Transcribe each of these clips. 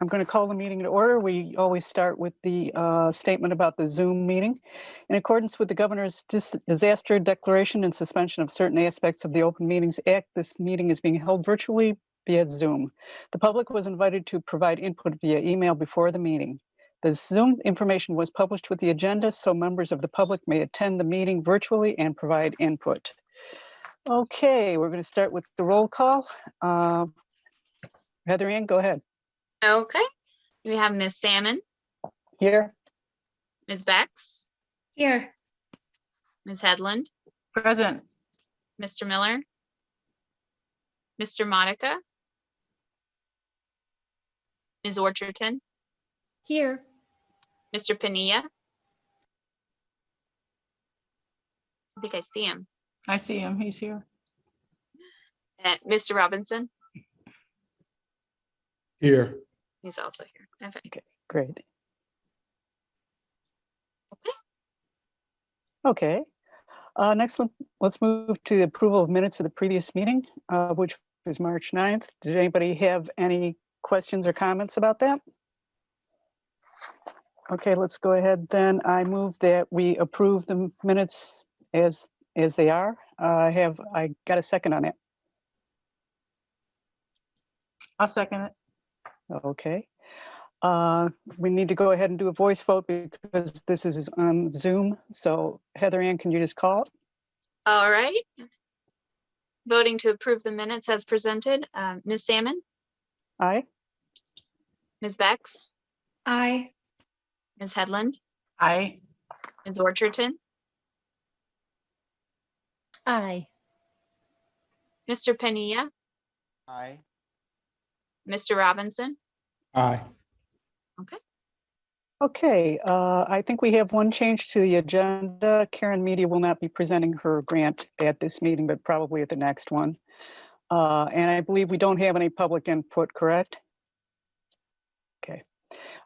I'm going to call the meeting to order. We always start with the statement about the Zoom meeting. In accordance with the Governor's disaster declaration and suspension of certain aspects of the Open Meetings Act, this meeting is being held virtually via Zoom. The public was invited to provide input via email before the meeting. The Zoom information was published with the agenda, so members of the public may attend the meeting virtually and provide input. Okay, we're going to start with the roll call. Heather Ann, go ahead. Okay, we have Ms. Salmon, Here. Ms. Bex, Here. Ms. Headland, Present. Mr. Miller, Mr. Modica, Ms. Orcherton, Here. Mr. Pania. I think I see him. I see him. He's here. And Mr. Robinson, Here. he's also here. Okay. Okay, great. Okay. Okay. Next, let's move to the approval of minutes of the previous meeting, which was March 9th. Did anybody have any questions or comments about that? Okay, let's go ahead then. I move that we approve the minutes as they are. I got a second on it. I'll second it. Okay. We need to go ahead and do a voice vote because this is on Zoom. So Heather Ann, can you just call it? All right. Voting to approve the minutes as presented. Ms. Salmon, Aye. Ms. Bex, Aye. Ms. Headland, Aye. Ms. Orcherton, Aye. Mr. Pania, Aye. Mr. Robinson. Aye. Okay. Okay, I think we have one change to the agenda. Karen Media will not be presenting her grant at this meeting, but probably at the next one. And I believe we don't have any public input, correct? Okay.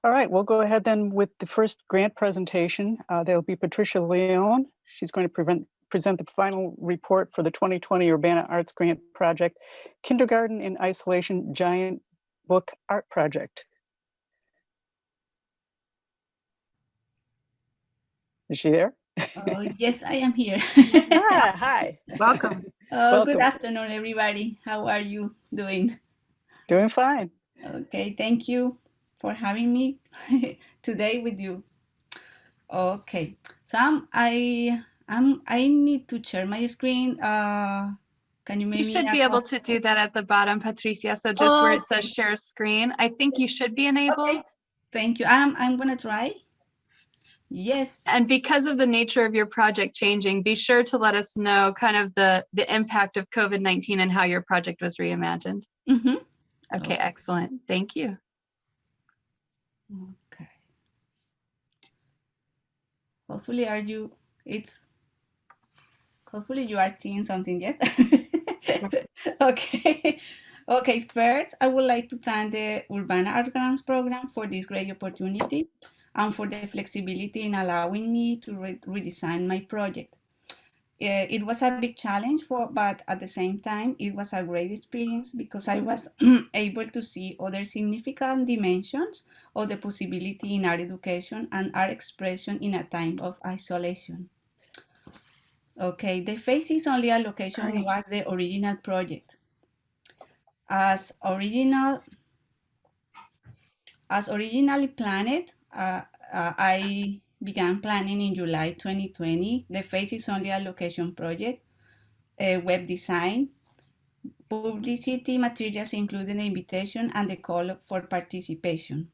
All right, we'll go ahead then with the first grant presentation. There'll be Patricia Leone. She's going to present the final report for the 2020 Urbana Arts Grant Project, Kindergarten in Isolation Giant Book Art Project. Is she there? Oh, yes, I am here. Hi. Welcome. Oh, good Welcome. afternoon, everybody. How are you doing? Doing fine. Okay, thank you for having me today with you. Okay, so I need to share my screen. Can you maybe? You should be able to do that at the bottom, Patricia. So just where it says share screen, I think you should be enabled. Okay, thank you. I'm gonna try. Yes. And because of the nature of your project changing, be sure to let us know kind of the impact of COVID-19 and how your project was reimagined. Mm-hmm. Okay, excellent. Thank you. Okay. Hopefully, hopefully you are seeing something, yes? Okay. Okay, first, I would like to thank the Urbana Art Grants Program for this great opportunity and for the flexibility in allowing me to redesign my project. It was a big challenge, but at the same time, it was a great experience because I was able to see other significant dimensions of the possibility in art education and art expression in a time of isolation. Okay, the Faces Only allocation was the original project. As originally planned, I began planning in July 2020 the Faces Only allocation project, web design, publicity materials including the invitation and the call for participation.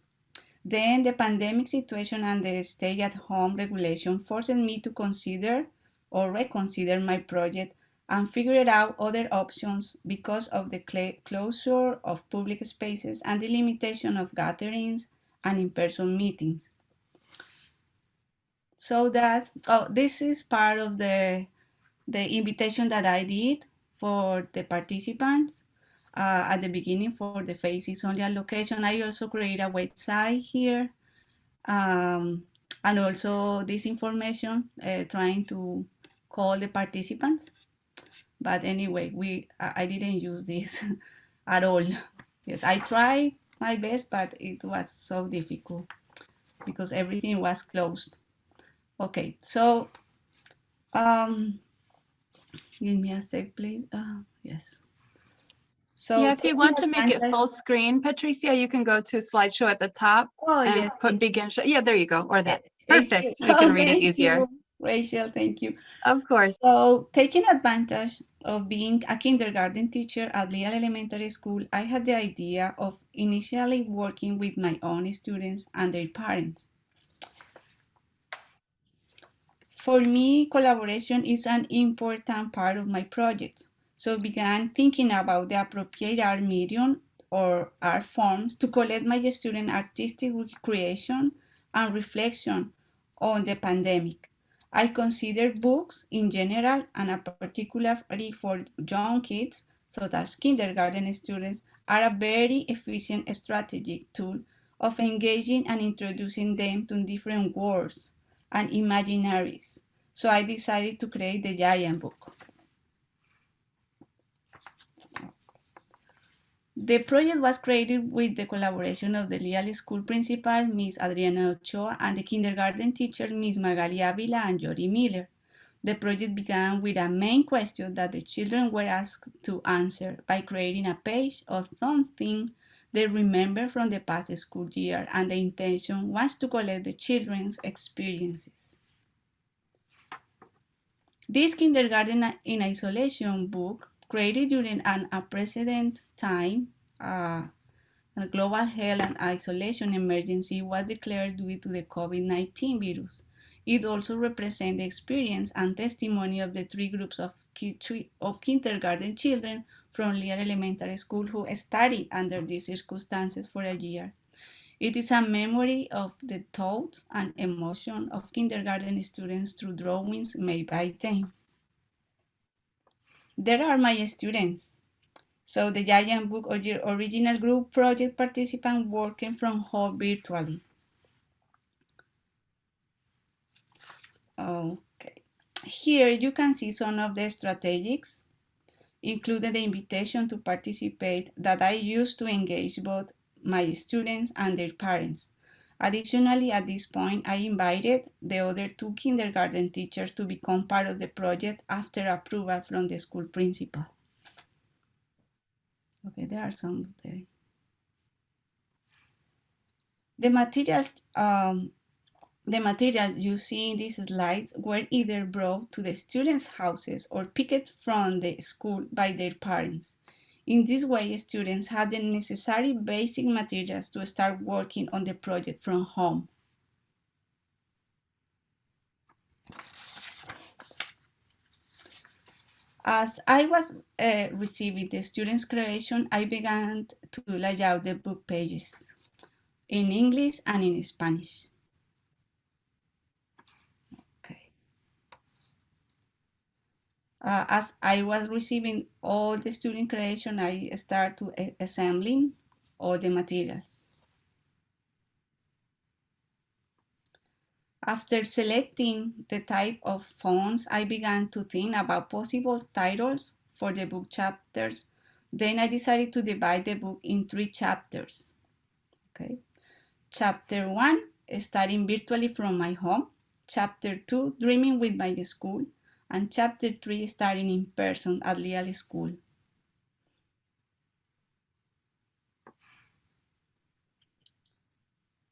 Then the pandemic situation and the stay-at-home regulation forced me to consider or reconsider my project and figured out other options because of the closure of public spaces and the limitation of gatherings and in-person meetings. So that, this is part of the invitation that I did for the participants at the beginning for the Faces Only allocation. I also create a website here and also this information trying to call the participants. But anyway, I didn't use this at all. Yes, I tried my best, but it was so difficult because everything was closed. Okay, so give me a sec, please. Yes. So Yeah, if you taking want to make it advantage- full screen, Patricia, you can go to slideshow at the top Oh, and yes. put begin show. Yeah, there you go. Or that. Yes, thank Perfect. you. You can Oh, read it thank easier. you, Rachel, thank you. Of course. So, taking advantage of being a kindergarten teacher at Leal Elementary School, I had the idea of initially working with my own students and their parents. For me, collaboration is an important part of my project. So, I began thinking about the appropriate art medium or art forms to collect my student artistic creation and reflection on the pandemic. I consider books in general and particularly for young kids, such as kindergarten students, are a very efficient strategic tool of engaging and introducing them to different worlds and imaginaries. So I decided to create the Giant Book. The project was created with the collaboration of the Leal School principal, Ms. Adriana Ochoa, and the kindergarten teacher, Ms. Magali Avila and Jody Miller. The project began with a main question that the children were asked to answer by creating a page of something they remember from the past school year, and the intention was to collect the children's experiences. This kindergarten in isolation book, created during an unprecedented time, a global health and isolation emergency was declared due to the COVID-19 virus. It also represents the experience and testimony of the three groups of kindergarten children from Leal Elementary School who studied under these circumstances for a year. It is a memory of the thoughts and emotions of kindergarten students through drawings made by them. There are my students. So the Giant Book original group project participants working from home virtually. Okay. Here you can see some of the strategies, including the invitation to participate that I used to engage both my students and their parents. Additionally, at this point, I invited the other two kindergarten teachers to become part of the project after approval from the school principal. Okay, there are some of them. The materials you see in these slides were either brought to the students' houses or picked from the school by their parents. In this way, students had the necessary basic materials to start working on the project from home. As I was receiving the students' creation, I began to lay out the book pages in English and in Spanish. Okay. As I was receiving all the student creation, I started assembling all the materials. After selecting the type of fonts, I began to think about possible titles for the book chapters. Then I decided to divide the book in 3 chapters. Okay. Chapter 1, studying virtually from my home. Chapter 2, dreaming with my school. And Chapter 3, studying in person at Leal School.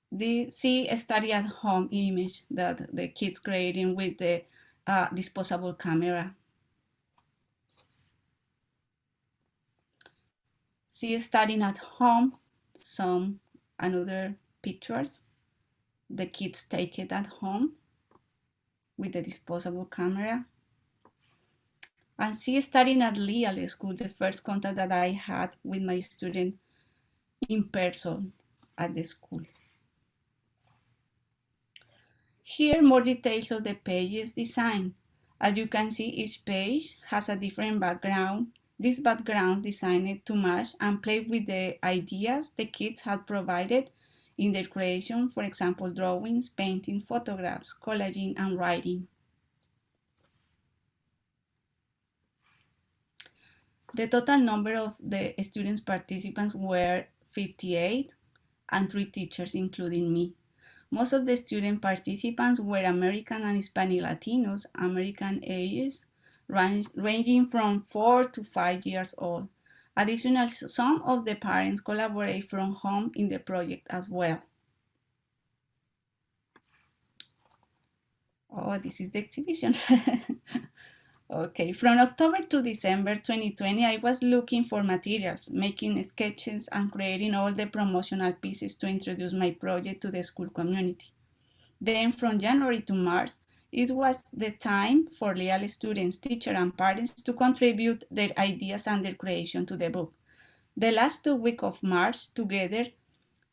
The study at home image that the kids creating with the disposable camera. See studying at home, some another pictures the kids take it at home with the disposable camera. And see studying at Leal School, the first contact that I had with my student in person at the school. Here, more details of the page's design. As you can see, each page has a different background. This background designed to match and play with the ideas the kids had provided in their creation, for example, drawings, painting, photographs, collaging, and writing. The total number of the students participants were 58. and 3 teachers, including me. Most of the student participants were American and Hispanic Latinos, American ages, ranging from 4 to 5 years old. Additionally, some of the parents collaborate from home in the project as well. Oh, this is the exhibition. Okay, from October to December 2020, I was looking for materials, making sketches and creating all the promotional pieces to introduce my project to the school community. Then from January to March, it was the time for LEAL students, teachers, and parents to contribute their ideas and their creation to the book. The last 2 weeks of March, together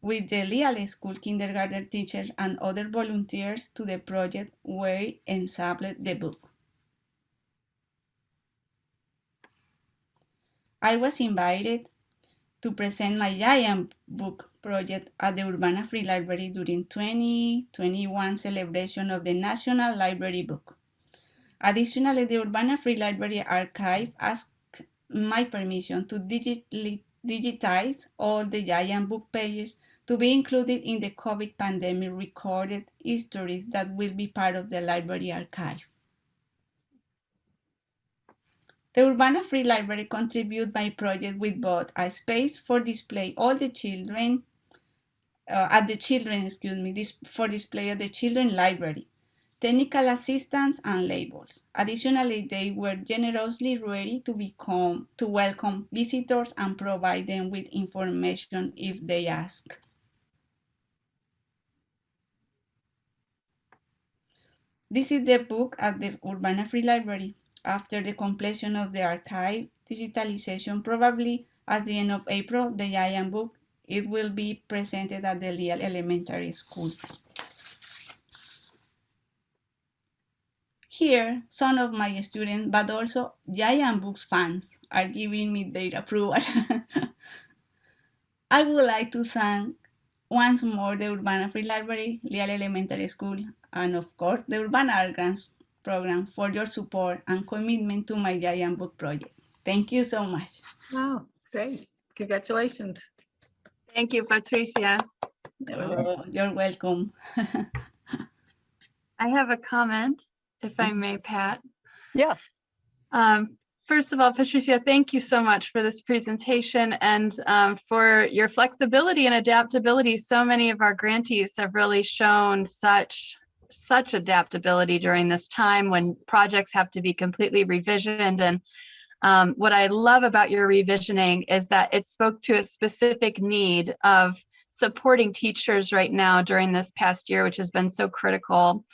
with the LEAL school kindergarten teachers and other volunteers to the project, we ensembled the book. I was invited to present my giant book project at the Urbana Free Library during 2021 celebration of the National Library Book. Additionally, the Urbana Free Library Archive asked my permission to digitize all the giant book pages to be included in the COVID pandemic recorded histories that will be part of the library archive. The Urbana Free Library contribute my project with both a space for display all the children for display at the children library, technical assistance and labels. Additionally, they were generously ready to welcome visitors and provide them with information if they ask. This is the book at the Urbana Free Library. After the completion of the archive digitalization, probably at the end of April, the giant book, it will be presented at the LEAL Elementary School. Here, some of my students, but also giant books fans, are giving me their approval. I would like to thank once more the Urbana Free Library, LEAL Elementary School, and of course, the Urbana Art Grants Program for your support and commitment to my giant book project. Thank you so much. Wow, great. Congratulations. Thank you, Patricia. Oh, you're welcome. I have a comment, if I may, Pat. Yeah. First of all, Patricia, thank you so much for this presentation and for your flexibility and adaptability. So many of our grantees have really shown such adaptability during this time when projects have to be completely revisioned. And what I love about your revisioning is that it spoke to a specific need of supporting teachers right now during this past year, which has been so critical.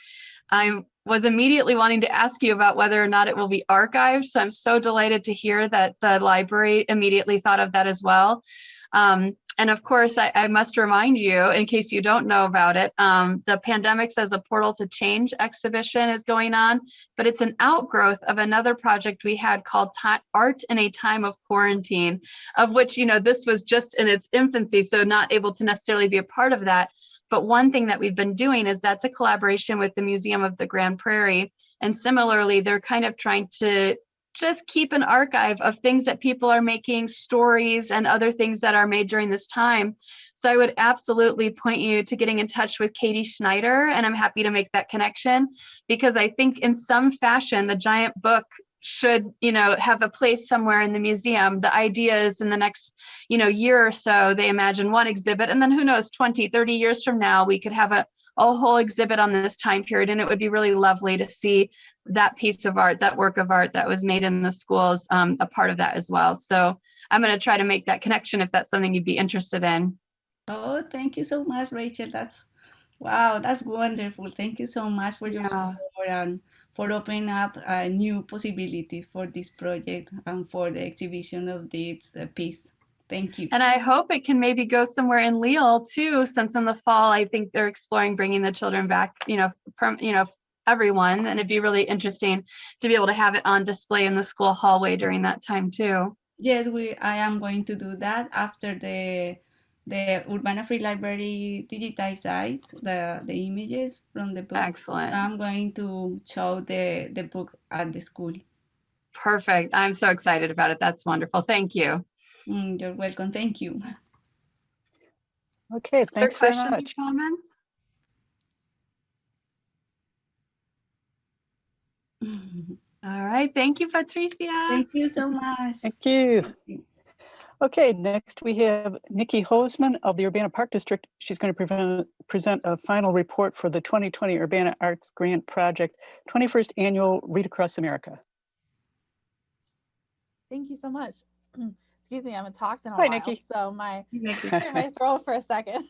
I was immediately wanting to ask you about whether or not it will be archived. So I'm so delighted to hear that the library immediately thought of that as well. And of course, I must remind you, in case you don't know about it, the Pandemics as a Portal to Change exhibition is going on, but it's an outgrowth of another project we had called Art in a Time of Quarantine, of which, this was just in its infancy, so not able to necessarily be a part of that. But one thing that we've been doing is that's a collaboration with the Museum of the Grand Prairie. And similarly, they're kind of trying to just keep an archive of things that people are making, stories and other things that are made during this time. So I would absolutely point you to getting in touch with Katie Schneider, and I'm happy to make that connection, because I think in some fashion, the giant book should, have a place somewhere in the museum. The idea is in the next, year or so, they imagine one exhibit, and then who knows, 20, 30 years from now, we could have a whole exhibit on this time period. And it would be really lovely to see that piece of art, that work of art that was made in the schools, a part of that as well. So I'm going to try to make that connection if that's something you'd be interested in. Oh, thank you so much, Rachel. That's wonderful. Thank you so much for your support and for opening up new possibilities for this project and for the exhibition of this piece. Thank you. And I hope it can maybe go somewhere in Lille too, since in the fall, I think they're exploring bringing the children back, everyone. And it'd be really interesting to be able to have it on display in the school hallway during that time too. Yes, I am going to do that after the Urbana Free Library digitizes the images from the book. Excellent. I'm going to show the book at the school. Perfect. I'm so excited about it. That's wonderful. Thank you. You're welcome. Thank you. Okay, Other thanks very questions or much. comments? All right, thank you, Patricia. Thank you so much. Thank you. Okay, next we have Nikki Hosman of the Urbana Park District. She's going to present a final report for the 2020 Urbana Arts Grant Project 21st Annual Read Across America. Thank you so much. Excuse me, I haven't talked in a Hi, while, Nikki. so clear my throat for a second.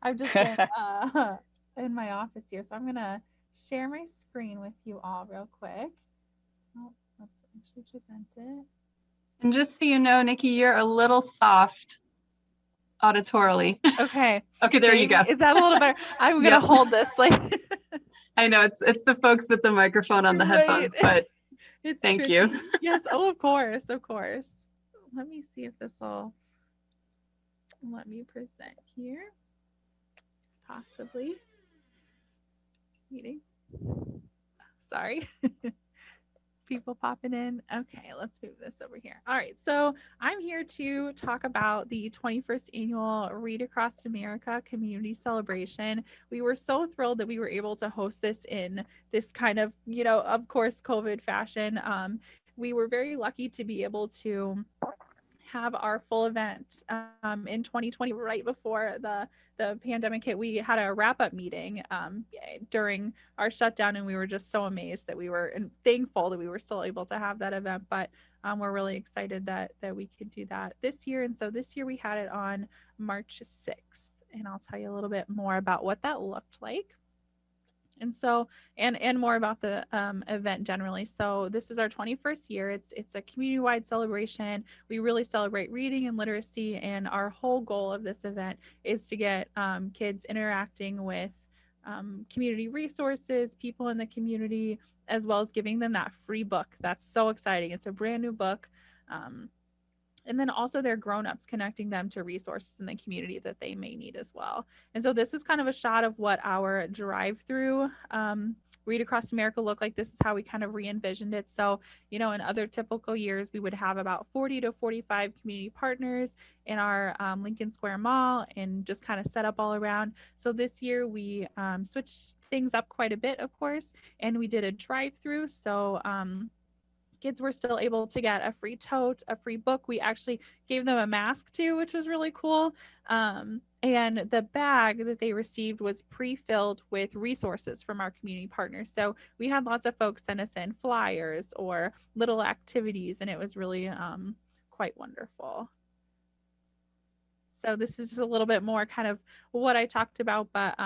I've just been in my office here, so I'm gonna share my screen with you all real quick. Oh, let's actually present it. And just so you know, Nikki, you're a little soft auditorily. Okay. Okay, there you go. Is that a little better? I'm gonna Yep. hold this like. I know it's the folks with the microphone on the Right. headphones, but It's thank you. tricky. Yes. Oh, of course, of course. Let me see if this will let me present here. Possibly. Meeting. Sorry. People popping in. Okay, let's move this over here. All right, so I'm here to talk about the 21st annual Read Across America community celebration. We were so thrilled that we were able to host this in this kind of, of course, COVID fashion. We were very lucky to be able to have our full event in 2020 right before the pandemic hit. We had a wrap-up meeting during our shutdown, and we were just so amazed that we were and thankful that we were still able to have that event. But we're really excited that we could do that this year. And so this year we had it on March 6th, and I'll tell you a little bit more about what that looked like. And so, and more about the event generally. So this is our 21st year. It's a community-wide celebration. We really celebrate reading and literacy, and our whole goal of this event is to get kids interacting with community resources, people in the community, as well as giving them that free book. That's so exciting. It's a brand new book. And then also their grown-ups, connecting them to resources in the community that they may need as well. And so this is kind of a shot of what our drive-through Read Across America looked like. This is how we kind of re-envisioned it. So, in other typical years, we would have about 40 to 45 community partners in our Lincoln Square Mall and just kind of set up all around. So this year we switched things up quite a bit, of course, and we did a drive-through. So kids were still able to get a free tote, a free book. We actually gave them a mask too, which was really cool. And the bag that they received was pre-filled with resources from our community partners. So we had lots of folks send us in flyers or little activities, and it was really quite wonderful. So this is just a little bit more kind of what I talked about, but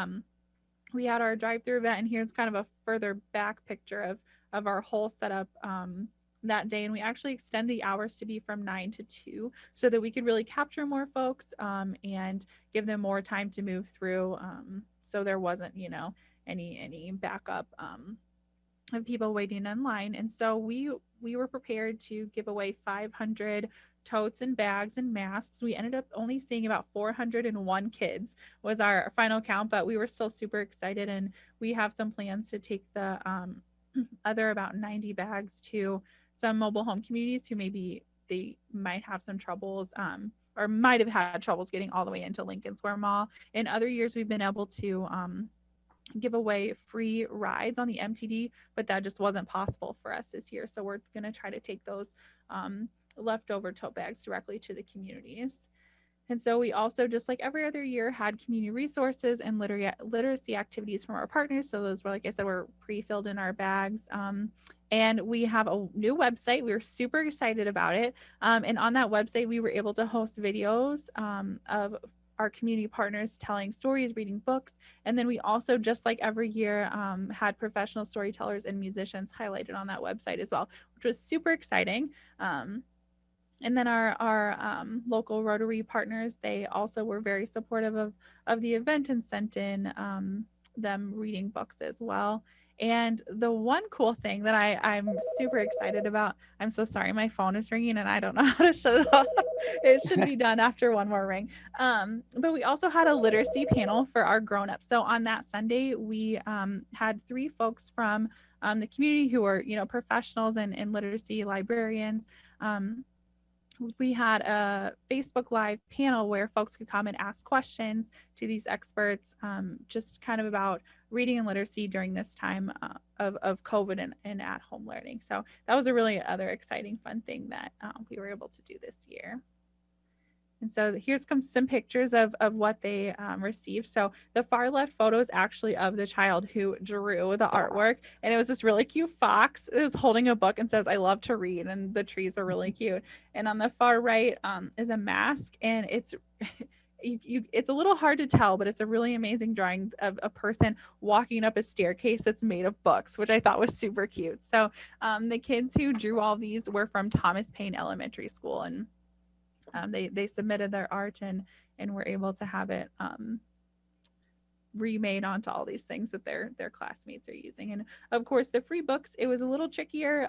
we had our drive-through event, and here's kind of a further back picture of our whole setup that day. And we actually extend the hours to be from 9 to 2 so that we could really capture more folks and give them more time to move through. So there wasn't, any backup of people waiting in line. And so we were prepared to give away 500 totes and bags and masks. We ended up only seeing about 401 kids was our final count, but we were still super excited. And we have some plans to take the other about 90 bags to some mobile home communities who maybe they might have some troubles or might have had troubles getting all the way into Lincoln Square Mall. In other years, we've been able to give away free rides on the MTD, but that just wasn't possible for us this year. So we're going to try to take those leftover tote bags directly to the communities. And so we also, just like every other year, had community resources and literacy activities from our partners. So those were, like I said, were pre-filled in our bags. And we have a new website. We were super excited about it. And on that website, we were able to host videos of our community partners telling stories, reading books. And then we also, just like every year, had professional storytellers and musicians highlighted on that website as well, which was super exciting. And then our local Rotary partners, they also were very supportive of the event and sent in them reading books as well. And the one cool thing that I'm super excited about, I'm so sorry, my phone is ringing and I don't know how to shut it off. It should be done after one more ring. But we also had a literacy panel for our grown-ups. So on that Sunday, we had 3 folks from the community who were, professionals and literacy librarians, we had a Facebook Live panel where folks could come and ask questions to these experts, just kind of about reading and literacy during this time of COVID and at home learning. So that was a really other exciting, fun thing that we were able to do this year. And so here's some pictures of what they received. So the far left photo is actually of the child who drew the artwork. And it was this really cute fox. It was holding a book and says, "I love to read." And the trees are really cute. And on the far right is a mask. And it's it's a little hard to tell, but it's a really amazing drawing of a person walking up a staircase that's made of books, which I thought was super cute. So the kids who drew all these were from Thomas Paine Elementary School. And they submitted their art and were able to have it remade onto all these things that their classmates are using. And of course, the free books, it was a little trickier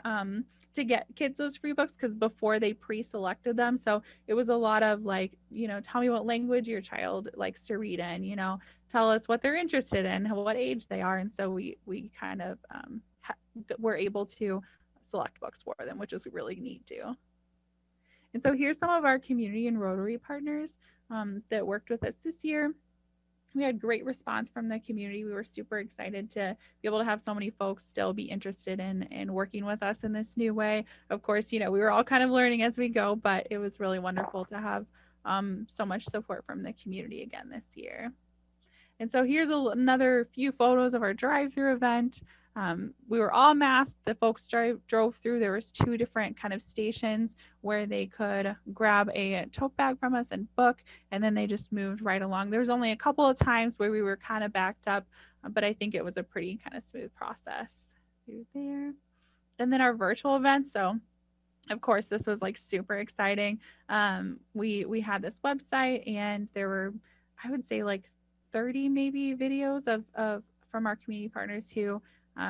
to get kids those free books because before they pre-selected them. So it was a lot of like, tell me what language your child likes to read in, tell us what they're interested in, what age they are. And so we kind of were able to select books for them, which was really neat too. And so here's some of our community and Rotary partners that worked with us this year. We had great response from the community. We were super excited to be able to have so many folks still be interested in working with us in this new way. Of course, we were all kind of learning as we go, but it was really wonderful to have so much support from the community again this year. And so here's another few photos of our drive-through event. We were all masked. The folks drove through. There was 2 different kind of stations where they could grab a tote bag from us and book, and then they just moved right along. There was only a couple of times where we were kind of backed up, but I think it was a pretty kind of smooth process through there. And then our virtual event. So of course, this was like super exciting. We had this website and there were, I would say like 30 maybe videos of from our community partners who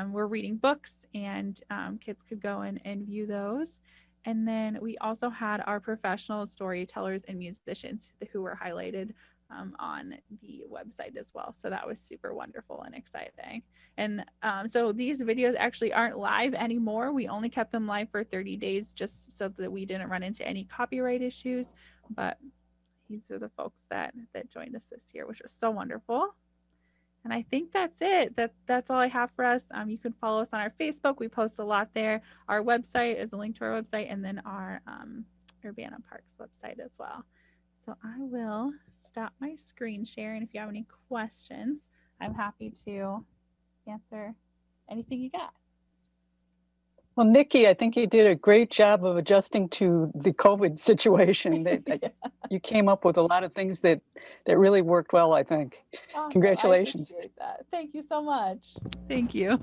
we're reading books, and kids could go and view those. And then we also had our professional storytellers and musicians who were highlighted on the website as well. So that was super wonderful and exciting. And so these videos actually aren't live anymore. We only kept them live for 30 days just so that we didn't run into any copyright issues. But these are the folks that joined us this year, which was so wonderful. And I think that's it. That's all I have for us. You can follow us on our Facebook. We post a lot there. Our website is a link to our website, and then our Urbana Parks website as well. So I will stop my screen share, and if you have any questions, I'm happy to answer anything you got. Well, Nikki, I think you did a great job of adjusting to the COVID situation. That you came up with a lot of things that really worked well, I think. Awesome. Congratulations. I appreciate that. Thank you so much. Thank you.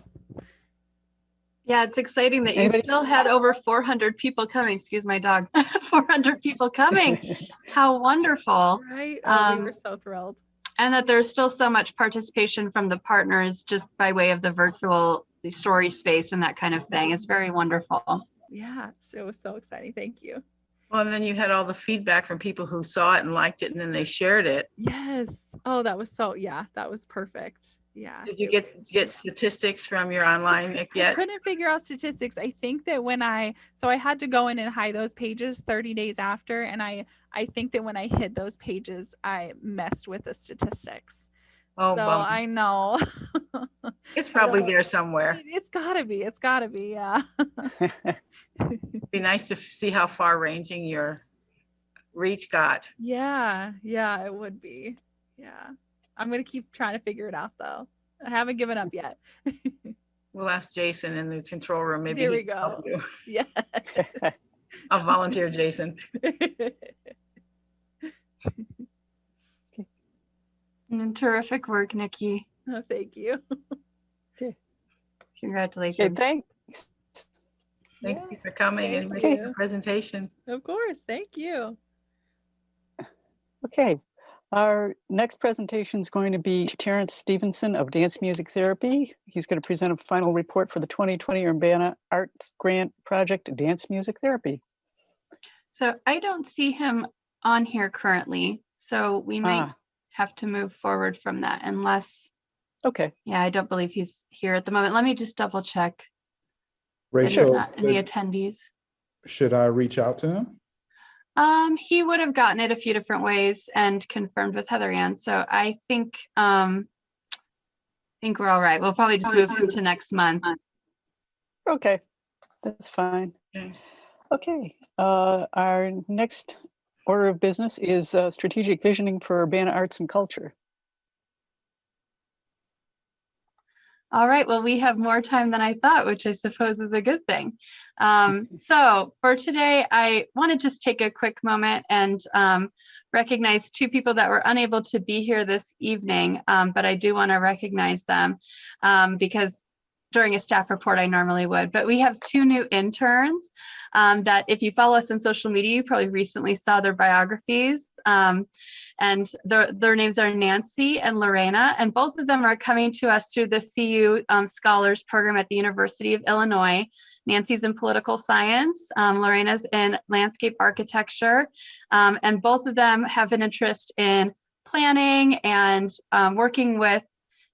Yeah, it's exciting that you Anybody- still had over 400 people coming. Excuse my dog. 400 people coming. How wonderful. Right? Oh, we Um, were so thrilled. And that there's still so much participation from the partners just by way of the virtual story space and that kind of thing. It's very wonderful. Yeah, so it was so exciting. Thank you. Well, and then you had all the feedback from people who saw it and liked it, and then they shared it. Yes. Oh, that was that was perfect. Yeah. Did you get statistics from your online I yet? couldn't figure out statistics. I think that I had to go in and hide those pages 30 days after. And I think that when I hid those pages, I messed with the statistics. Oh, so bummer. I know. It's probably there somewhere. It's gotta be. It's gotta be. Yeah. It'd be nice to see how far ranging your reach got. Yeah. Yeah, it would be. Yeah. I'm going to keep trying to figure it out though. I haven't given up yet. We'll ask Jason in the control room. Maybe There he we can help you. Yeah. I'll volunteer Jason. And terrific work, Nikki. Oh, thank you. Congratulations. Okay, thanks. Thank Yeah, you for coming and thank making you. the presentation. Of course. Thank you. Okay, our next presentation is going to be Terrence Stevenson of Dance Music Therapy. He's going to present a final report for the 2020 Urbana Arts Grant Project, Dance Music Therapy. So I don't see him on here currently, so we might have to move forward from that unless, Okay, yeah, I don't believe he's here at the moment. Let me just double check that he's Rachel, not in the attendees. should I reach out to him? He would have gotten it a few different ways and confirmed with Heather Ann. So I think we're all right. We'll probably just move him to next month. Okay, that's fine. Okay. Okay, our next order of business is strategic visioning for Urbana Arts and Culture. All right, well, we have more time than I thought, which I suppose is a good thing. So for today, I want to just take a quick moment and recognize two people that were unable to be here this evening, but I do want to recognize them because during a staff report, I normally would. But we have two new interns that if you follow us on social media, you probably recently saw their biographies. And their names are Nancy and Lorena, and both of them are coming to us through the CU Scholars Program at the University of Illinois. Nancy's in political science, Lorena's in landscape architecture, and both of them have an interest in planning and working with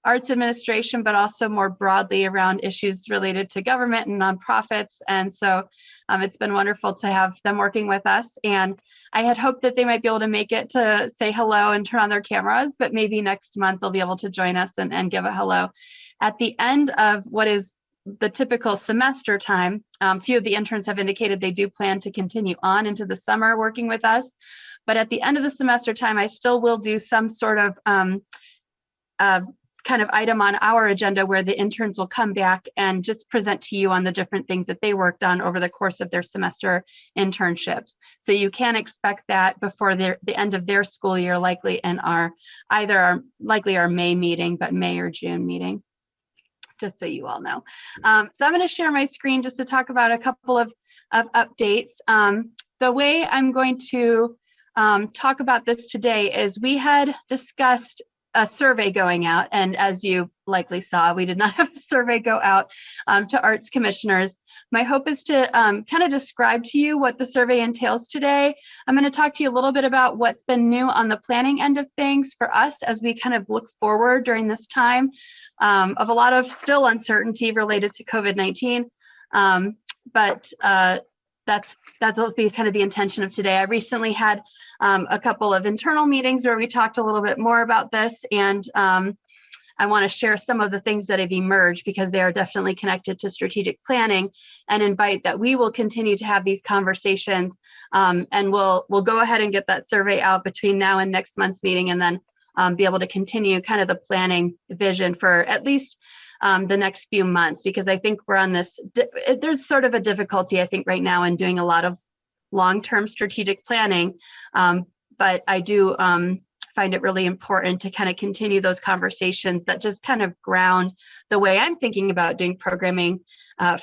arts administration, but also more broadly around issues related to government and nonprofits. And so it's been wonderful to have them working with us. And I had hoped that they might be able to make it to say hello and turn on their cameras, but maybe next month they'll be able to join us and give a hello. At the end of what is the typical semester time, a few of the interns have indicated they do plan to continue on into the summer working with us. But at the end of the semester time, I still will do some sort of kind of item on our agenda where the interns will come back and just present to you on the different things that they worked on over the course of their semester internships. So you can expect that before the end of their school year, likely in our May meeting, but May or June meeting, just so you all know. So I'm going to share my screen just to talk about a couple of updates. The way I'm going to talk about this today is we had discussed a survey going out, and as you likely saw, we did not have a survey go out to arts commissioners. My hope is to kind of describe to you what the survey entails today. I'm going to talk to you a little bit about what's been new on the planning end of things for us as we kind of look forward during this time of a lot of still uncertainty related to COVID-19. But that'll be kind of the intention of today. I recently had a couple of internal meetings where we talked a little bit more about this, and I want to share some of the things that have emerged because they are definitely connected to strategic planning, and invite that we will continue to have these conversations, and we'll go ahead and get that survey out between now and next month's meeting, and then be able to continue kind of the planning vision for at least the next few months, because I think we're on this, there's sort of a difficulty, I think, right now in doing a lot of long-term strategic planning. But I do find it really important to kind of continue those conversations that just kind of ground the way I'm thinking about doing programming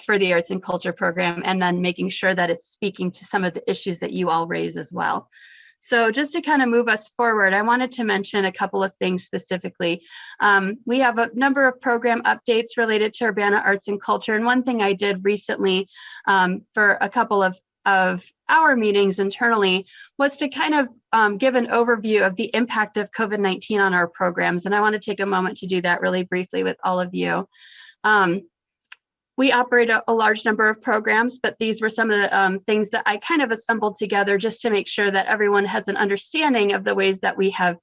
for the Arts and Culture program, and then making sure that it's speaking to some of the issues that you all raise as well. So just to kind of move us forward, I wanted to mention a couple of things specifically. We have a number of program updates related to Urbana Arts and Culture. And one thing I did recently for a couple of our meetings internally was to kind of give an overview of the impact of COVID-19 on our programs. And I want to take a moment to do that really briefly with all of you. We operate a large number of programs, but these were some of the things that I kind of assembled together just to make sure that everyone has an understanding of the ways that we have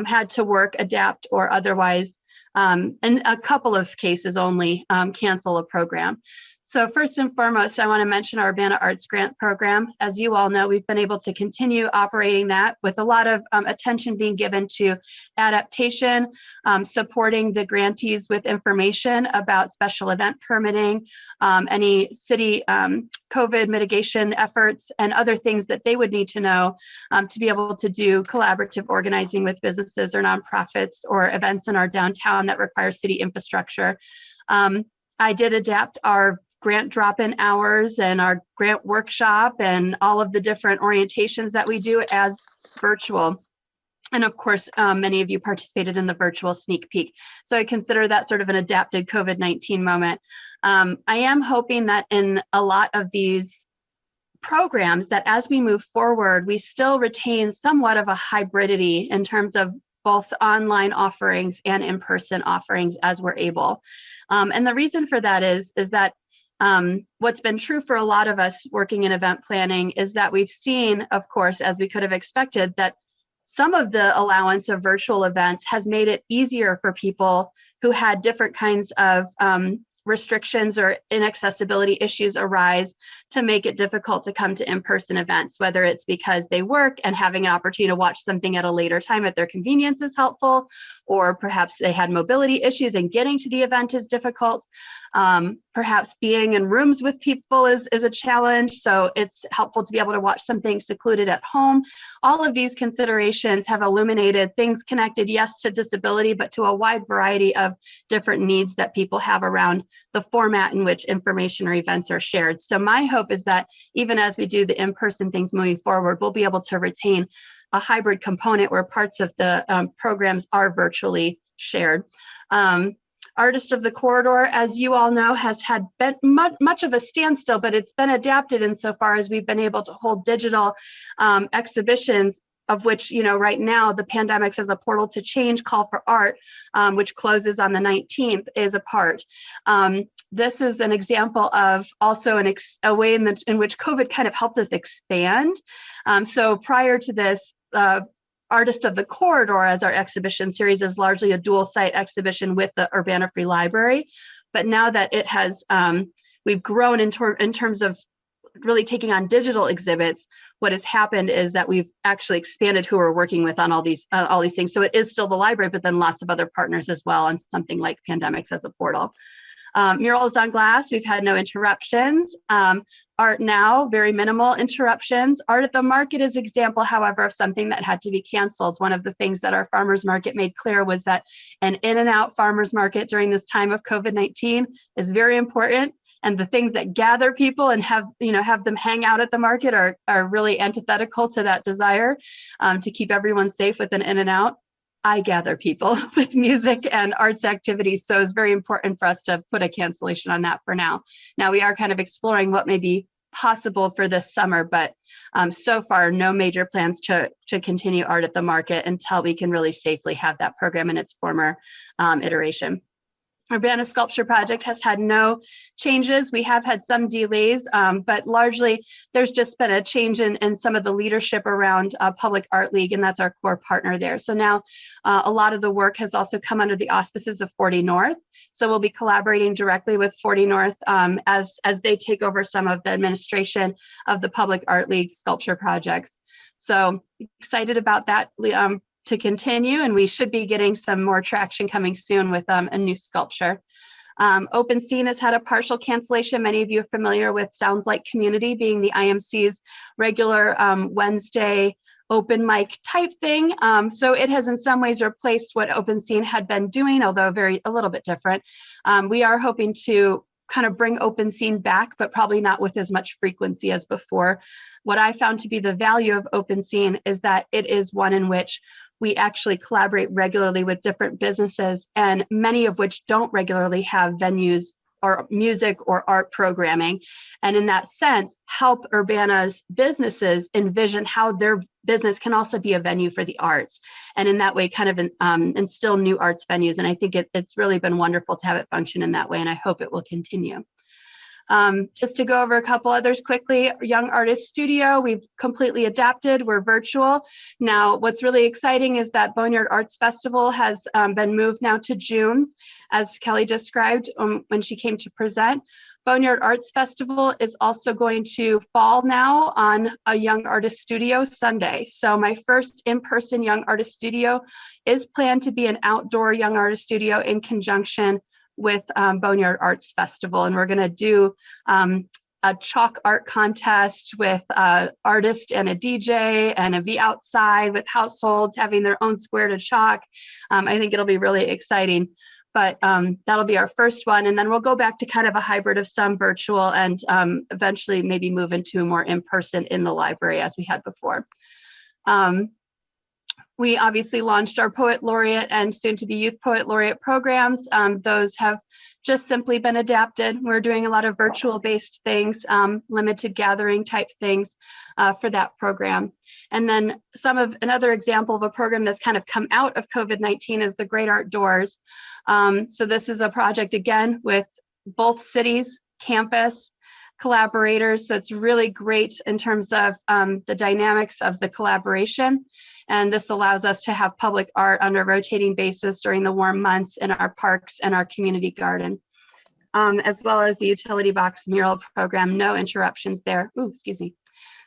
had to work, adapt, or otherwise, in a couple of cases only, cancel a program. So first and foremost, I want to mention our Urbana Arts Grant Program. As you all know, we've been able to continue operating that with a lot of attention being given to adaptation, supporting the grantees with information about special event permitting, any city COVID mitigation efforts, and other things that they would need to know to be able to do collaborative organizing with businesses or nonprofits or events in our downtown that require city infrastructure. I did adapt our grant drop-in hours and our grant workshop and all of the different orientations that we do as virtual. And of course, many of you participated in the virtual sneak peek. So I consider that sort of an adapted COVID-19 moment. I am hoping that in a lot of these programs that as we move forward, we still retain somewhat of a hybridity in terms of both online offerings and in-person offerings as we're able. And the reason for that is that What's been true for a lot of us working in event planning is that we've seen, of course, as we could have expected, that some of the allowance of virtual events has made it easier for people who had different kinds of restrictions or inaccessibility issues arise to make it difficult to come to in-person events, whether it's because they work and having an opportunity to watch something at a later time at their convenience is helpful, or perhaps they had mobility issues and getting to the event is difficult. Perhaps being in rooms with people is a challenge, so it's helpful to be able to watch something secluded at home. All of these considerations have illuminated things connected, yes, to disability, but to a wide variety of different needs that people have around the format in which information or events are shared. So my hope is that even as we do the in-person things moving forward, we'll be able to retain a hybrid component where parts of the programs are virtually shared. Artist of the Corridor, as you all know, has had been much of a standstill, but it's been adapted insofar as we've been able to hold digital exhibitions, of which, you know, right now the pandemic says a portal to change call for art, which closes on the 19th, is a part. This is an example of also a way in which COVID kind of helped us expand. So prior to this, Artist of the Corridor as our exhibition series is largely a dual site exhibition with the Urbana Free Library. But now that it has, we've grown in terms of really taking on digital exhibits, what has happened is that we've actually expanded who we're working with on all these things. So it is still the library, but then lots of other partners as well on something like Pandemics as a portal. Murals on glass, we've had no interruptions. Art now, very minimal interruptions. Art at the Market is example, however, of something that had to be canceled. One of the things that our farmers market made clear was that an in and out farmers market during this time of COVID-19 is very important. And the things that gather people and have them hang out at the market are really antithetical to that desire to keep everyone safe with an in and out. I gather people with music and arts activities. So it's very important for us to put a cancellation on that for now. Now we are kind of exploring what may be possible for this summer, but so far no major plans to continue Art at the Market until we can really safely have that program in its former iteration. Urbana Sculpture Project has had no changes. We have had some delays, but largely there's just been a change in some of the leadership around Public Art League, and that's our core partner there. So now a lot of the work has also come under the auspices of 40 North. So we'll be collaborating directly with 40 North as they take over some of the administration of the Public Art League sculpture projects. So excited about that to continue, and we should be getting some more traction coming soon with a new sculpture. Open Scene has had a partial cancellation. Many of you are familiar with Sounds Like Community being the IMC's regular Wednesday open mic type thing. So it has in some ways replaced what Open Scene had been doing, although a little bit different. We are hoping to kind of bring Open Scene back, but probably not with as much frequency as before. What I found to be the value of Open Scene is that it is one in which we actually collaborate regularly with different businesses, and many of which don't regularly have venues or music or art programming. And in that sense, help Urbana's businesses envision how their business can also be a venue for the arts. And in that way, kind of instill new arts venues. And I think it's really been wonderful to have it function in that way, and I hope it will continue. Just to go over a couple others quickly, Young Artist Studio, we've completely adapted, we're virtual. Now, what's really exciting is that Boneyard Arts Festival has been moved now to June, as Kelly described when she came to present. Boneyard Arts Festival is also going to fall now on a Young Artist Studio Sunday. So my first in-person Young Artist Studio is planned to be an outdoor Young Artist Studio in conjunction with Boneyard Arts Festival, and we're going to do a chalk art contest with an artist and a DJ, and a be outside with households having their own square to chalk. I think it'll be really exciting, but that'll be our first one, and then we'll go back to kind of a hybrid of some virtual and eventually maybe move into more in-person in the library as we had before. We obviously launched our Poet Laureate and soon-to-be Youth Poet Laureate programs. Those have just simply been adapted. We're doing a lot of virtual-based things, limited gathering type things for that program. And then another example of a program that's kind of come out of COVID-19 is the Great Art Doors. So this is a project, again, with both cities campus collaborators. So it's really great in terms of the dynamics of the collaboration. And this allows us to have public art on a rotating basis during the warm months in our parks and our community garden, as well as the utility box mural program. No interruptions there. Ooh, excuse me.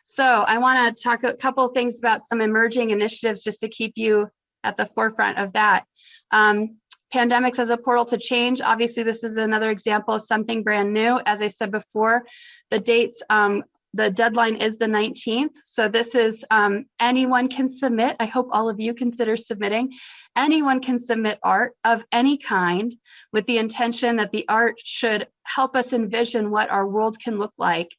So I want to talk a couple of things about some emerging initiatives just to keep you at the forefront of that. Pandemics as a portal to change. Obviously, this is another example of something brand new. As I said before, the dates, the deadline is the 19th. So this is anyone can submit. I hope all of you consider submitting. Anyone can submit art of any kind with the intention that the art should help us envision what our world can look like.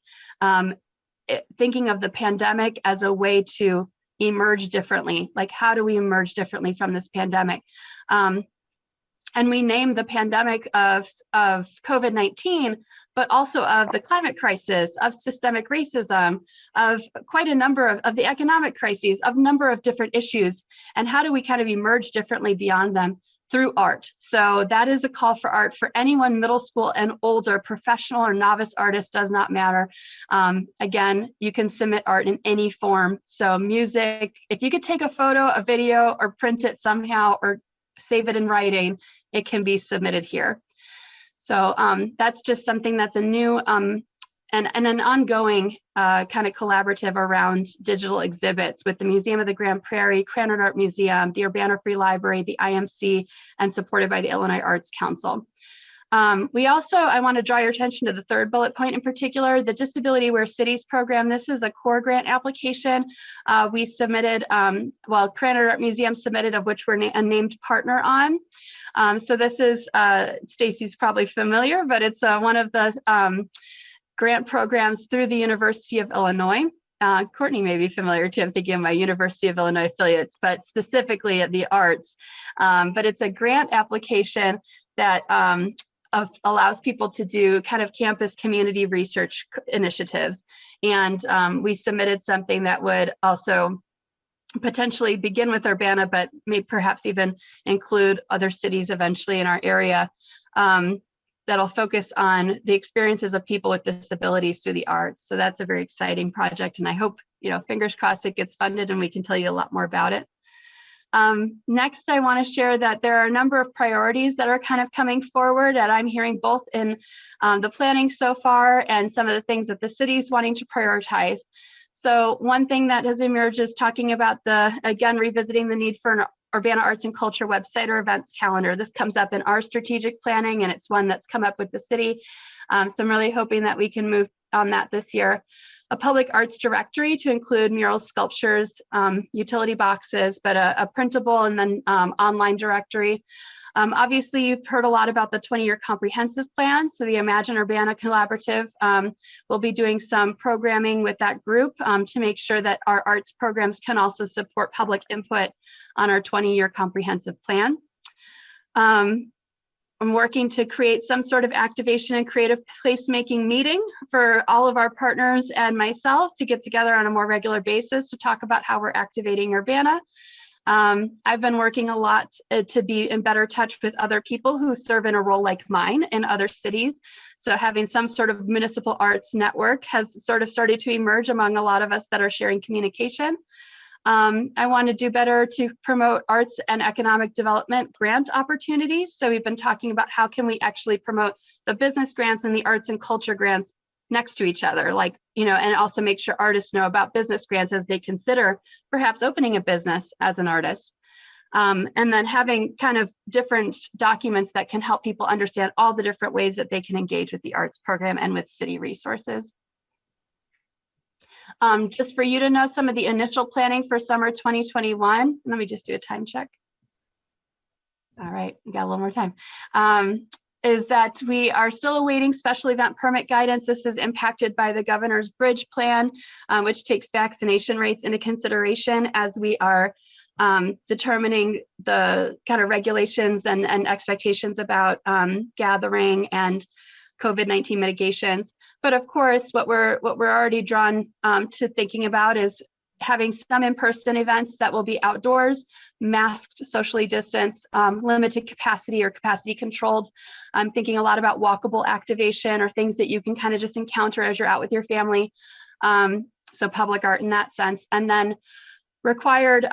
Thinking of the pandemic as a way to emerge differently. Like, how do we emerge differently from this pandemic? And we named the pandemic of COVID-19, but also of the climate crisis, of systemic racism, of quite a number of the economic crises, of a number of different issues. And how do we kind of emerge differently beyond them? Through art. So that is a call for art for anyone middle school and older, professional or novice artist, does not matter. Again, you can submit art in any form. So music, if you could take a photo, a video, or print it somehow, or save it in writing, it can be submitted here. So that's just something that's a new and an ongoing kind of collaborative around digital exhibits with the Museum of the Grand Prairie, Krannert Art Museum, the Urbana Free Library, the IMC, and supported by the Illinois Arts Council. We also, I want to draw your attention to the third bullet point in particular, the Disability Aware Cities program. This is a core grant application. We submitted, well, Krannert Art Museum submitted, of which we're a named partner on. So this is, Stacy's probably familiar, but it's one of the grant programs through the University of Illinois. Courtney may be familiar too. I'm thinking of my University of Illinois affiliates, but specifically at the arts. But it's a grant application that allows people to do kind of campus community research initiatives. And we submitted something that would also potentially begin with Urbana, but may perhaps even include other cities eventually in our area. That'll focus on the experiences of people with disabilities through the arts. So that's a very exciting project. And I hope, fingers crossed, it gets funded and we can tell you a lot more about it. Next, I want to share that there are a number of priorities that are kind of coming forward that I'm hearing both in the planning so far and some of the things that the city's wanting to prioritize. So one thing that has emerged is talking about again, revisiting the need for an Urbana Arts and Culture website or events calendar. This comes up in our strategic planning, and it's one that's come up with the city. So I'm really hoping that we can move on that this year. A public arts directory to include murals, sculptures, utility boxes, but a printable and then online directory. Obviously, you've heard a lot about the 20-year comprehensive plan. So the Imagine Urbana Collaborative will be doing some programming with that group to make sure that our arts programs can also support public input on our 20-year comprehensive plan. I'm working to create some sort of activation and creative placemaking meeting for all of our partners and myself to get together on a more regular basis to talk about how we're activating Urbana. I've been working a lot to be in better touch with other people who serve in a role like mine in other cities. So having some sort of municipal arts network has sort of started to emerge among a lot of us that are sharing communication. I want to do better to promote arts and economic development grant opportunities. So we've been talking about how can we actually promote the business grants and the arts and culture grants next to each other, like, and also make sure artists know about business grants as they consider perhaps opening a business as an artist. And then having kind of different documents that can help people understand all the different ways that they can engage with the arts program and with city resources. Just for you to know some of the initial planning for summer 2021. Let me just do a time check. All right, we got a little more time. Is that we are still awaiting special event permit guidance. This is impacted by the governor's bridge plan, which takes vaccination rates into consideration as we are determining the kind of regulations and expectations about gathering and COVID-19 mitigations. But of course, what we're already drawn to thinking about is having some in-person events that will be outdoors, masked, socially distanced, limited capacity or capacity controlled. I'm thinking a lot about walkable activation or things that you can kind of just encounter as you're out with your family. So public art in that sense. And then required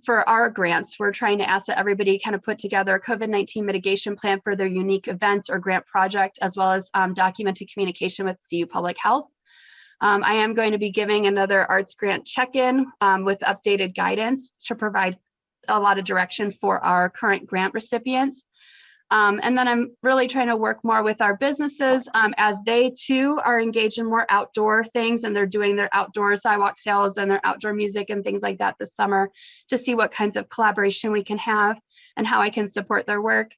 for our grants, we're trying to ask that everybody kind of put together a COVID-19 mitigation plan for their unique event or grant project, as well as documented communication with CU Public Health. I am going to be giving another arts grant check-in with updated guidance to provide a lot of direction for our current grant recipients. And then I'm really trying to work more with our businesses as they too are engaged in more outdoor things, and they're doing their outdoor sidewalk sales and their outdoor music and things like that this summer, to see what kinds of collaboration we can have and how I can support their work.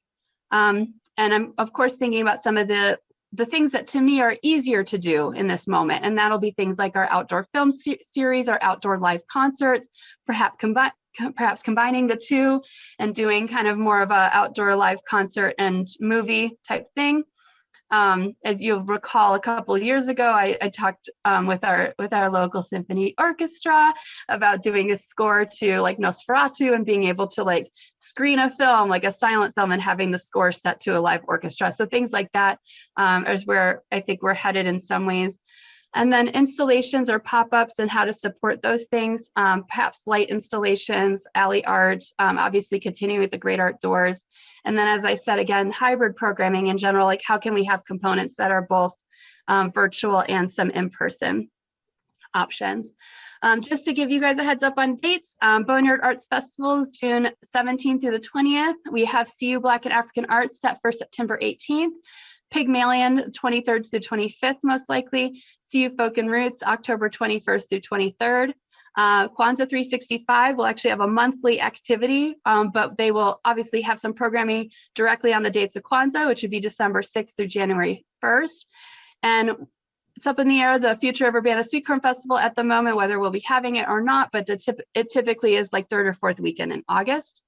And I'm of course thinking about some of the things that to me are easier to do in this moment. And that'll be things like our outdoor film series, our outdoor live concerts, perhaps combining the two and doing kind of more of a outdoor live concert and movie type thing. As you'll recall, a couple of years ago, I talked with our local symphony orchestra about doing a score to like Nosferatu and being able to like screen a film, like a silent film, and having the score set to a live orchestra. So things like that is where I think we're headed in some ways. And then installations or pop-ups and how to support those things, perhaps light installations, alley art, obviously continuing with the Great Outdoors. And then, as I said, again, hybrid programming in general, like how can we have components that are both virtual and some in-person options. Just to give you guys a heads up on dates, Boneyard Arts Festival is June 17th through the 20th. We have CU Black and African Arts set for September 18th. Pygmalion, 23rd through 25th, most likely. CU Folk and Roots, October 21st through 23rd. Kwanzaa 365 will actually have a monthly activity, but they will obviously have some programming directly on the dates of Kwanzaa, which would be December 6th through January 1st. And it's up in the air, the future of Urbana Sweet Corn Festival at the moment, whether we'll be having it or not, but it typically is like third or fourth weekend in August.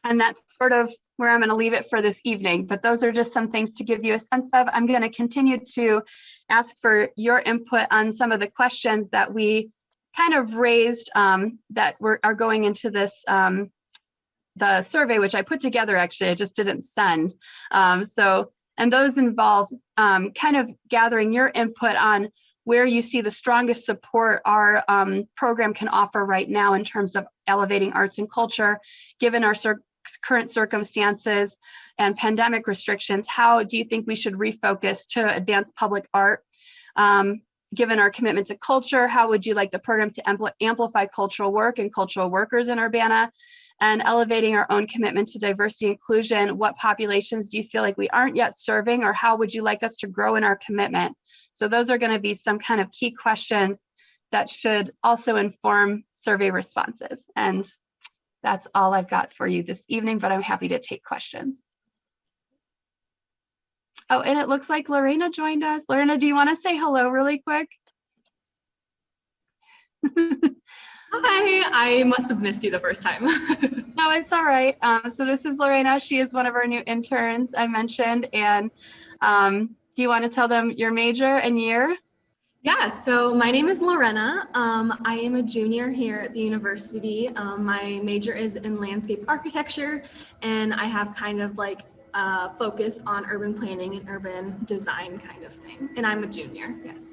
And that's sort of where I'm going to leave it for this evening, but those are just some things to give you a sense of. I'm going to continue to ask for your input on some of the questions that we kind of raised that are going into this, the survey, which I put together, actually, I just didn't send. And those involve kind of gathering your input on where you see the strongest support our program can offer right now in terms of elevating arts and culture, given our current circumstances and pandemic restrictions. How do you think we should refocus to advance public art? Given our commitment to culture, how would you like the program to amplify cultural work and cultural workers in Urbana? And elevating our own commitment to diversity and inclusion, what populations do you feel like we aren't yet serving, or how would you like us to grow in our commitment? So those are going to be some kind of key questions that should also inform survey responses. And that's all I've got for you this evening, but I'm happy to take questions. Oh, and it looks like Lorena joined us. Lorena, do you want to say hello really quick? Hi, I must have missed you the first time. No, it's all right. So this is Lorena. She is one of our new interns I mentioned. And do you want to tell them your major and year? Yeah, so my name is Lorena. I am a junior here at the university. My major is in landscape architecture, and I have kind of like a focus on urban planning and urban design kind of thing. And I'm a junior, yes.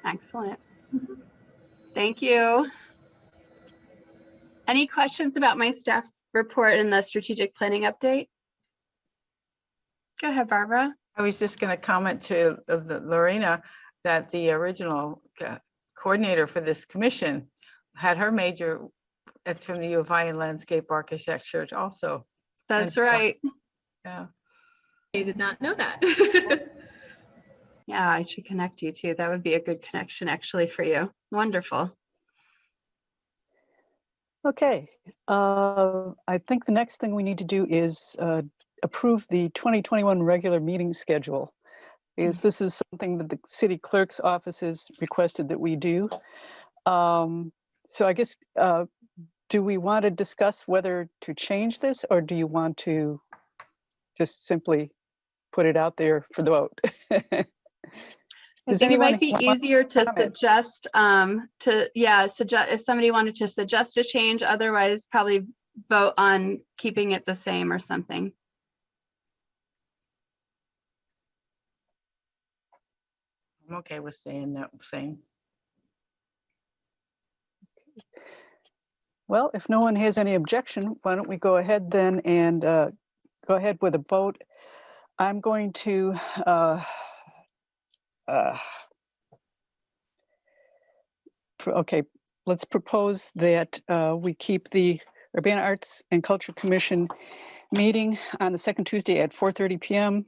Excellent. Thank you. Any questions about my staff report and the strategic planning update? Go ahead, Barbara. I was just going to comment to Lorena that the original coordinator for this commission had her major from the U of I in landscape architecture also. That's right. Yeah. I did not know that. Yeah, I should connect you too. That would be a good connection actually for you. Wonderful. Okay, I think the next thing we need to do is approve the 2021 regular meeting schedule. Because this is something that the city clerk's office has requested that we do. So I guess, do we want to discuss whether to change this, or do you want to just simply put it out there for the vote? I Does think it anyone might be want easier to comment? suggest, suggest if somebody wanted to suggest a change, otherwise probably vote on keeping it the same or something. I'm okay with saying that, same. Well, if no one has any objection, why don't we go ahead then and go ahead with a vote. I'm going to okay, let's propose that we keep the Urbana Arts and Culture Commission meeting on the second Tuesday at 4:30 p.m.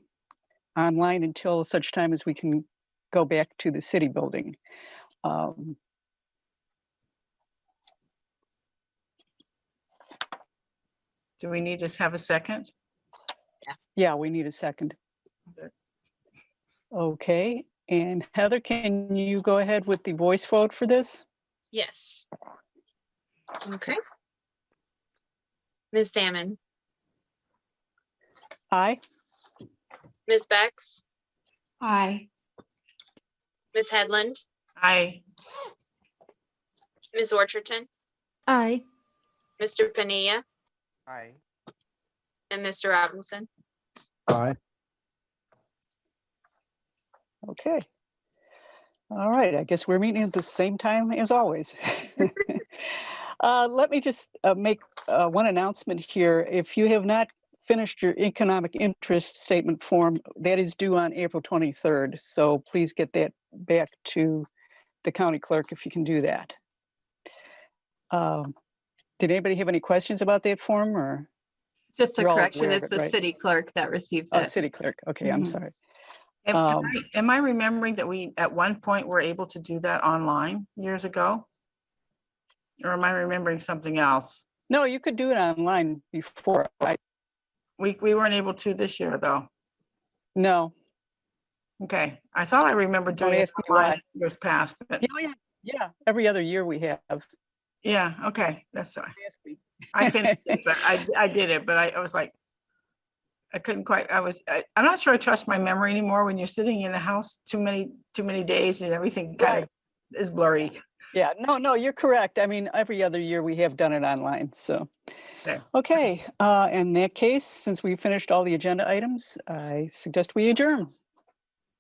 online until such time as we can go back to the city building. Do we need to have a second? Yeah, we need a second. Okay. Okay, and Heather, can you go ahead with the voice vote for this? Yes. Okay. Ms. Salmon, Aye. Ms. Bex, Aye. Ms. Headland, Aye. Ms. Orcherton, Aye. Mr. Pania, Aye. and Mr. Robinson. Aye. Okay. All right, I guess we're meeting at the same time as always. Let me just make one announcement here. If you have not finished your economic interest statement form, that is due on April 23rd. So please get that back to the county clerk if you can do that. Did anybody have any questions about that form or? Just a You're all correction, aware of it's it, the right? city clerk that receives Oh, it. city clerk. Okay, I'm Mhm. sorry. Am I remembering that we, at one point, were able to do that online years ago? Or am I remembering something else? No, you could do it online before. We weren't able to this year, though. No. Okay, I thought I remembered Don't doing it ask me why. online years past, but Yeah, every other year we have. yeah, okay, that's all right. Ask me. I finished it, but I did it, but I was like, I couldn't quite, I'm not sure I trust my memory anymore when you're sitting in the house too many days and everything kind of is blurry. Yeah, no, you're correct. I mean, every other year we have done it online, so. Okay. Okay, in that case, since we finished all the agenda items, I suggest we adjourn.